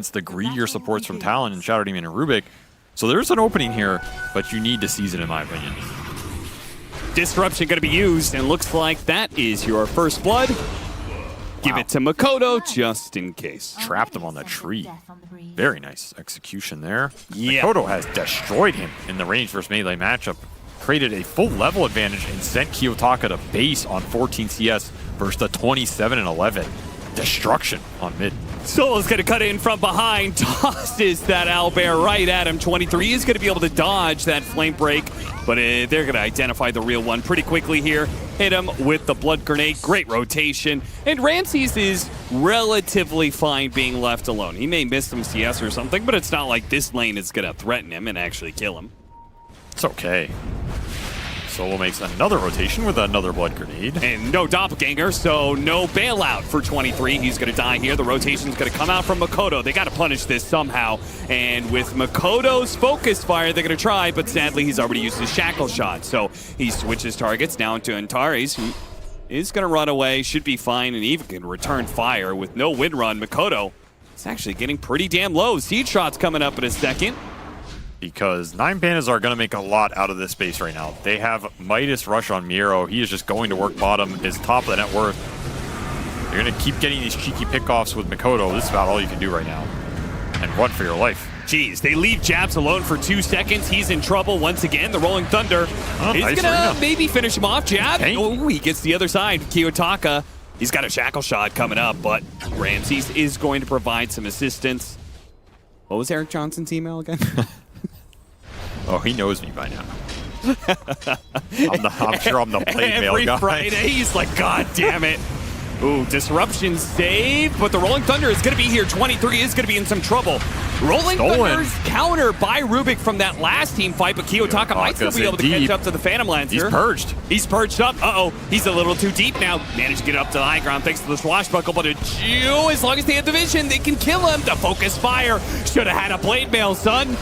It's the greedier supports from TALON and Shadow Demon and Rubik. So there's an opening here, but you need to seize it in my opinion. Disruption going to be used, and looks like that is your first blood. Give it to Mikoto just in case. Trapped him on the tree. Very nice execution there. Yeah. Mikoto has destroyed him in the range versus melee matchup. Created a full level advantage and sent Kiyotaka to base on 14 CS versus the 27 and 11. Destruction on mid. Solo's going to cut in from behind, tosses that owlbear right at him. 23 is going to be able to dodge that flame break, but they're going to identify the real one pretty quickly here. Hit him with the blood grenade, great rotation. And Ramses is relatively fine being left alone. He may miss some CS or something, but it's not like this lane is going to threaten him and actually kill him. It's okay. Solo makes another rotation with another blood grenade. And no doppelganger, so no bailout for 23. He's going to die here. The rotation's going to come out from Mikoto. They got to punish this somehow. And with Mikoto's focus fire, they're going to try, but sadly, he's already used his shackle shot. So he switches targets down to Antares, who is going to run away, should be fine, and even can return fire with no wind run. Mikoto is actually getting pretty damn low. Seed shot's coming up in a second. Because 9PANDAS are going to make a lot out of this space right now. They have Midas Rush on Miro. He is just going to work bottom, his top of the net worth. You're going to keep getting these cheeky pickoffs with Mikoto. This is about all you can do right now. And run for your life. Jeez, they leave Jabs alone for 2 seconds. He's in trouble once again. The Rolling Thunder is nice going to maybe finish him off. Jab, Dang. oh, he gets the other side. Kiyotaka, he's got a shackle shot coming up, but Ramses is going to provide some assistance. What was Eric Johnson's email again? Oh, he knows me by now. I'm sure I'm the play mail guy. Every Friday, he's like, God damn it. Ooh, disruption saved, but the Rolling Thunder is going to be here. 23 is going to be in some trouble. Rolling Thunder's counter by Rubik from that last team fight, but Kiyotaka might still be able to catch up to the Phantom Lancer. He's purged. He's purged up. Uh-oh, he's a little too deep now. Managed to get up to the high ground thanks to the swashbuckle, but as long as they have the vision, they can kill him. The focus fire. Should have had a blade mail, son.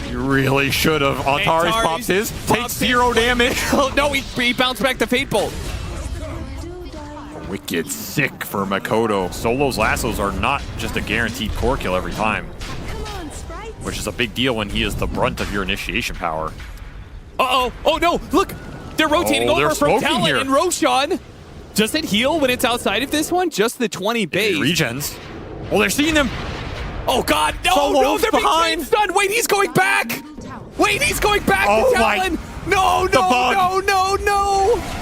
You really should have. Antares pops his. Takes 0 damage. Oh, no, he bounced back the Fate Bolt. Wicked sick for Mikoto. Solo's lassos are not just a guaranteed core kill every time, which is a big deal when he is the brunt of your initiation power. Uh-oh. Oh, no. Look. They're rotating over from Talon here. and Roshan. Does it heal when it's outside of this one? Just the 20 base. Regens. Oh, they're seeing them. Oh, God. No, Solo's no. They're behind. Being stunned. Wait, he's going back. Wait, he's going back to Talon. No.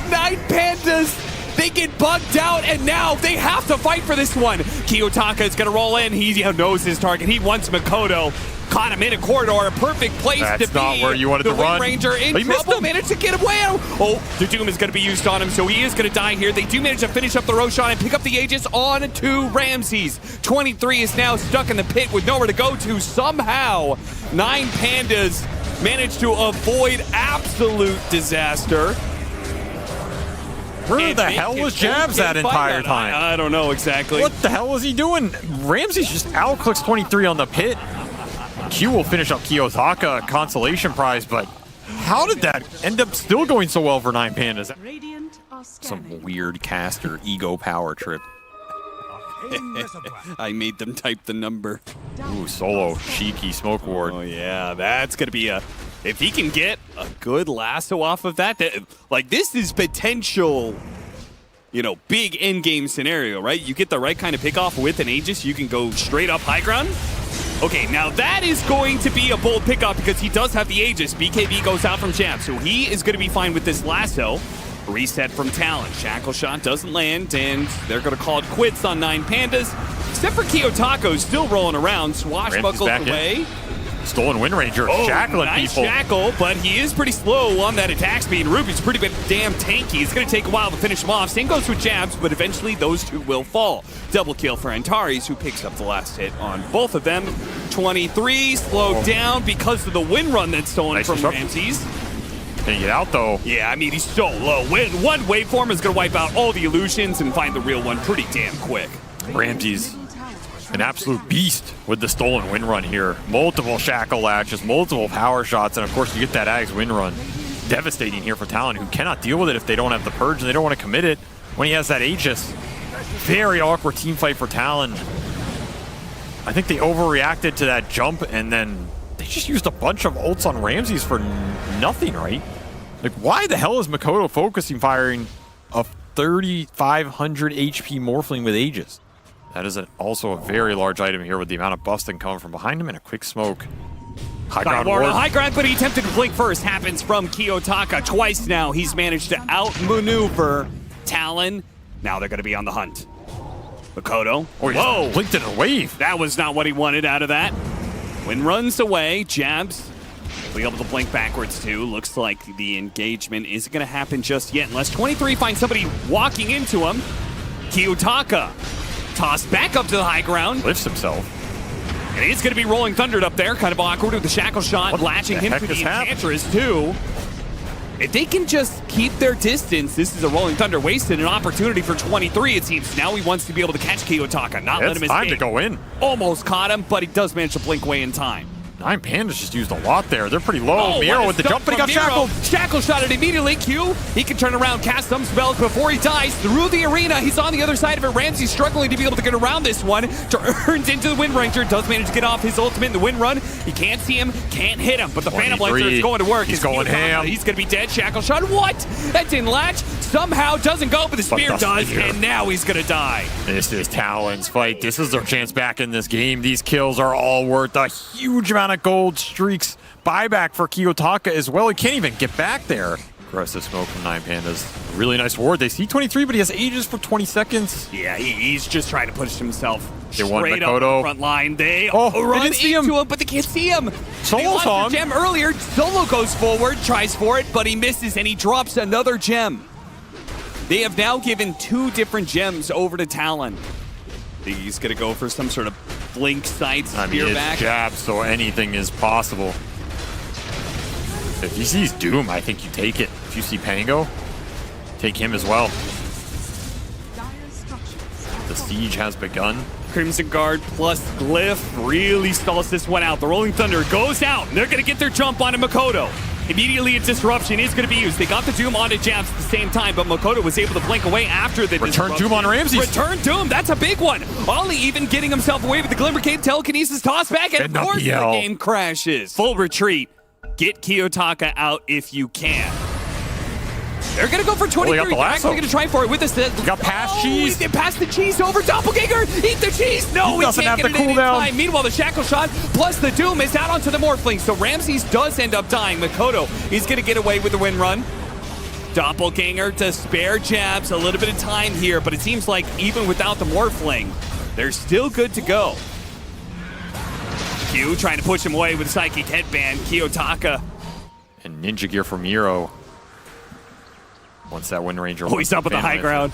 9PANDAS. They get bugged out, and now they have to fight for this one. Kiyotaka is going to roll in. He knows his target. He wants Mikoto. Caught him in a corridor, a perfect place to be. That's not where you wanted to run. The Ranger in trouble, managed to get away. Oh, the Doom is going to be used on him, so he is going to die here. They do manage to finish up the Roshan and pick up the Aegis on to Ramses. 23 is now stuck in the pit with nowhere to go to. Somehow, 9PANDAS managed to avoid absolute disaster. Where the hell was Jabs that entire time? I don't know exactly. What the hell was he doing? Ramses just outclicks 23 on the pit. Q will finish up Kiyotaka, consolation prize, but how did that end up still going so well for 9PANDAS? Some weird caster ego power trip. I made them type the number. Ooh, Solo, cheeky smoke ward. Oh yeah, that's gonna be a... If he can get a good lasso off of that, like this is potential, you know, big end-game scenario, right? You get the right kind of pickoff with an Aegis, you can go straight up high ground. Okay, now that is going to be a bold pickoff because he does have the Aegis. BKB goes out from Jab, so he is going to be fine with this lasso. Reset from Talon. Shackle shot doesn't land, and they're going to call it quits on 9PANDAS. Except for Kiyotaka, still rolling around. Swashbuckles away. Stolen Wind Ranger, shackling nice people. Shackle, but he is pretty slow on that attack speed. Ruby's pretty damn tanky. It's going to take a while to finish him off. Same goes with Jabs, but eventually those two will fall. Double kill for Antares, who picks up the last hit on both of them. 23 slowed down because of the wind run that's stolen from Ramses. Can he get out, though? Yeah, I mean, he's so low. One waveform is going to wipe out all the illusions and find the real one pretty damn quick. Ramses, an absolute beast with the stolen wind run here. Multiple shackle latches, multiple power shots, and of course you get that Ags wind run. Devastating here for Talon, who cannot deal with it if they don't have the purge and they don't want to commit it when he has that Aegis. Very awkward team fight for Talon. I think they overreacted to that jump, and then they just used a bunch of ults on Ramses for nothing, right? Like, why the hell is Mikoto focusing firing a 3,500 HP Morphling with Aegis? That is also a very large item here with the amount of busting coming from behind him and a quick smoke. High ground ward. High ground, but he attempted to blink first. Happens from Kiyotaka twice now. He's managed to outmaneuver Talon. Now they're going to be on the hunt. Mikoto. Oh, whoa! Blinked in a wave. That was not what he wanted out of that. When runs away, jabs. Be able to blink backwards too. Looks like the engagement isn't going to happen just yet unless 23 finds somebody walking into him. Kiyotaka tossed back up to the high ground. Lifts himself. And he's going to be rolling thundered up there. Kind of awkward with the shackle shot, latching him to the Enchantress too. If they can just keep their distance, this is a rolling thunder. Wasted an opportunity for 23, it seems. Now he wants to be able to catch Kiyotaka, not let him escape. It's time to go in. Almost caught him, but he does manage to blink away in time. 9PANDAS just used a lot there. They're pretty low. Miro with the jump, but he got shackled. Shackle shot it immediately. Q, he can turn around, cast some spells before he dies through the arena. He's on the other side of it. Ramsey struggling to be able to get around this one. Turns into the Windranger. Does manage to get off his ultimate in the wind run. He can't see him, can't hit him, but the Phantom Lancer is going to work. He's going ham. He's going to be dead. Shackle shot. What? That didn't latch. Somehow doesn't go, but the spear does, and now he's going to die. This is Talon's fight. This is their chance back in this game. These kills are all worth a huge amount of gold streaks. Buyback for Kiyotaka as well. He can't even get back there. Aggressive smoke from 9PANDAS. Really nice ward. They see 23, but he has Aegis for 20 seconds. Yeah, he's just trying to push himself they want straight Mikoto. up the front line. They run into him, but they can't see him. Solo saw him. Gem earlier. Solo goes forward, tries for it, but he misses, and he drops another gem. They have now given 2 different gems over to Talon. He's going to go for some sort of blink sight spear back. It's jab, so anything is possible. If he sees Doom, I think you take it. If you see Pango, take him as well. The siege has begun. Crimson Guard plus Glyph really stalls this one out. The Rolling Thunder goes out. They're going to get their jump onto Mikoto. Immediately a disruption is going to be used. They got the Doom onto jabs at the same time, but Mikoto was able to blink away after the Return Doom on Ramses. Return Doom, that's a big one. Ollie even getting himself away with the Glimmer Cape telekinesis toss back, and of course the game crashes. Full retreat. Get Kiyotaka out if you can. They're going to go for 23. They're actually going to try for it with this. Got past cheese. They passed the cheese over. Doppelganger, eat the cheese. No, he doesn't can't have get the it in cooldown. time. Meanwhile, the shackle shot plus the Doom is out onto the Morphling. So Ramses does end up dying. Mikoto, he's going to get away with the win run. Doppelganger to spare jabs. A little bit of time here, but it seems like even without the Morphling, they're still good to go. Q trying to push him away with a Psychic Headband. Kiyotaka. And Ninja Gear for Miro. Once that Windranger... Oh, he's up at the high ground.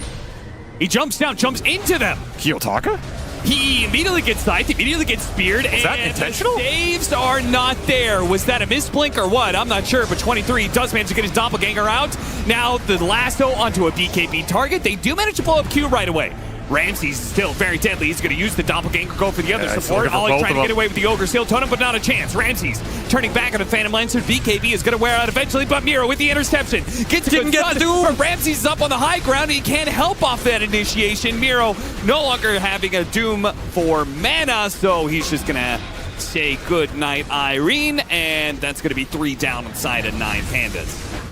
He jumps down, jumps into them. Kiyotaka? He immediately gets scythed, immediately gets speared, Is that intentional? The saves are not there. Was that a misblink or what? I'm not sure, but 23 does manage to get his Doppelganger out. Now the lasso onto a BKB target. They do manage to blow up Q right away. Ramses is still very deadly. He's going to use the Doppelganger, go for the other support. Ollie trying to get away with the Ogre Seal Totem, but not a chance. Ramses turning back on the Phantom Lancer. BKB is going to wear out eventually, but Miro with the interception. Didn't get the Doom. But Ramses is up on the high ground. He can't help off that initiation. Miro no longer having a Doom for mana, so he's just going to say good night, Irene, and that's going to be 3 down inside of 9PANDAS.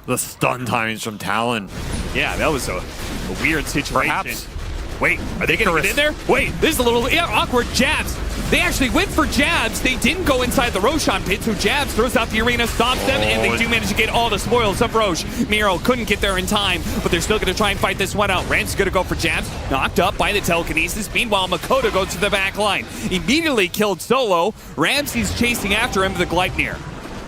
The stun timings from Talon. Yeah, that was a weird situation. Perhaps. Wait, are they going to get in there? Wait, this is a little awkward. Jabs. They actually went for jabs. They didn't go inside the Roshan pit, so jabs throws out the arena, stops them, and they do manage to get all the spoils of Roche. Miro couldn't get there in time, but they're still going to try and fight this one out. Rams's going to go for jabs, knocked up by the telekinesis. Meanwhile, Mikoto goes to the back line. Immediately killed Solo. Ramsey's chasing after him with the Gleipnir.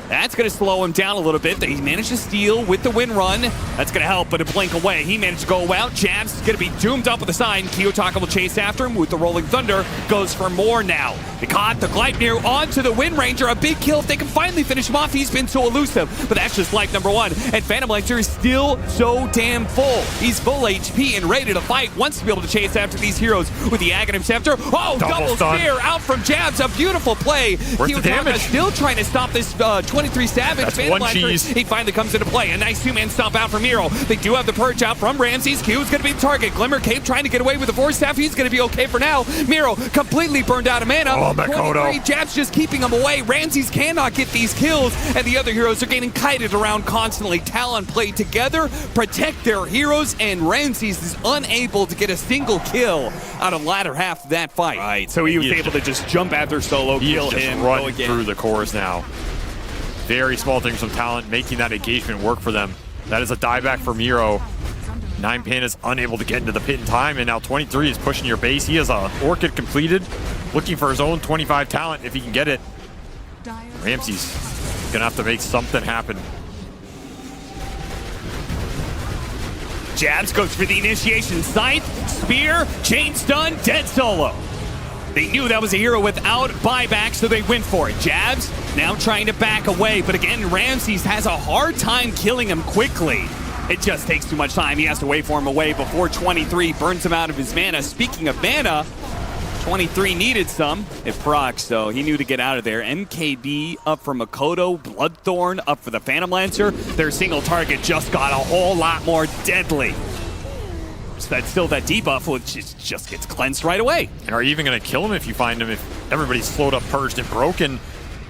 That's going to slow him down a little bit. He managed to steal with the win run. That's going to help, but a blink away. He managed to go out. Jabs is going to be doomed up with the sign. Kiyotaka will chase after him with the Rolling Thunder. Goes for more now. They caught the Gleipnir onto the Windranger. A big kill if they can finally finish him off. He's been so elusive, but that's just life number 1. And Phantom Lancer is still so damn full. He's full HP and ready to fight. Wants to be able to chase after these heroes with the Aghanim Scepter. Oh, double spear out from Jabs. A beautiful play. Where's the damage? Still trying to stop this 23 Savage. That's Phantom one Blaster, cheese. he finally comes into play. A nice two-man stomp out from Miro. They do have the purge out from Ramses. Q is going to be the target. Glimmer Cape trying to get away with the Force Staff. He's going to be okay for now. Miro completely burned out of mana. Oh, Mikoto. 23 jabs just keeping him away. Ramses cannot get these kills, and the other heroes are getting kited around constantly. Talon play together, protect their heroes, and Ramses is unable to get a single kill out of the latter half of that fight. Right, so he was able to just jump after Solo, kill him, go run again. through the cores now. Very small things from Talon, making that engagement work for them. That is a dieback for Miro. 9PANDAS unable to get into the pit in time, and now 23 is pushing your base. He has a Orchid completed, looking for his own 25 talent if he can get it. Ramses gonna have to make something happen. Jabs goes for the initiation. Scythe, Spear, Chain Stun, dead Solo. They knew that was a hero without buyback, so they went for it. Jabs now trying to back away, but again, Ramses has a hard time killing him quickly. It just takes too much time. He has to wait for him away before 23 burns him out of his mana. Speaking of mana, 23 needed some. It procs, so he knew to get out of there. MKB up for Mikoto, Bloodthorn up for the Phantom Lancer. Their single target just got a whole lot more deadly. So that's still that debuff, which just gets cleansed right away. And are you even going to kill him if you find him, if everybody's slowed up, purged, and broken?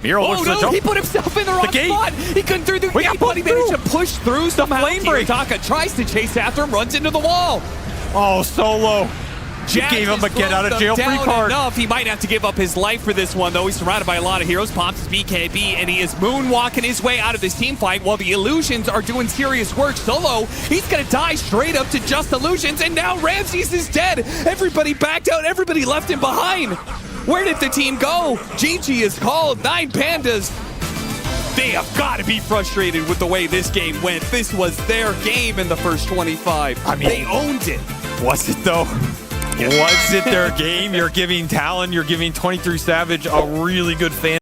Miro looks for the jump. He put himself in the wrong spot. He couldn't through the gate, but he managed to push through somehow. Taka tries to chase after him, runs into the wall. Oh, Solo. He gave him a get out of jail free card. Enough. He might have to give up his life for this one, though. He's surrounded by a lot of heroes. Pops his BKB, and he is moonwalking his way out of this team fight while the Illusions are doing serious work. Solo, he's going to die straight up to just Illusions, and now Ramses is dead. Everybody backed out. Everybody left him behind. Where did the team go? GG is called. 9PANDAS. They have got to be frustrated with the way this game went. This was their game in the first 25. I mean, they owned it. Was it, though? Was it their game? You're giving Talon, you're giving 23 Savage a really good fan.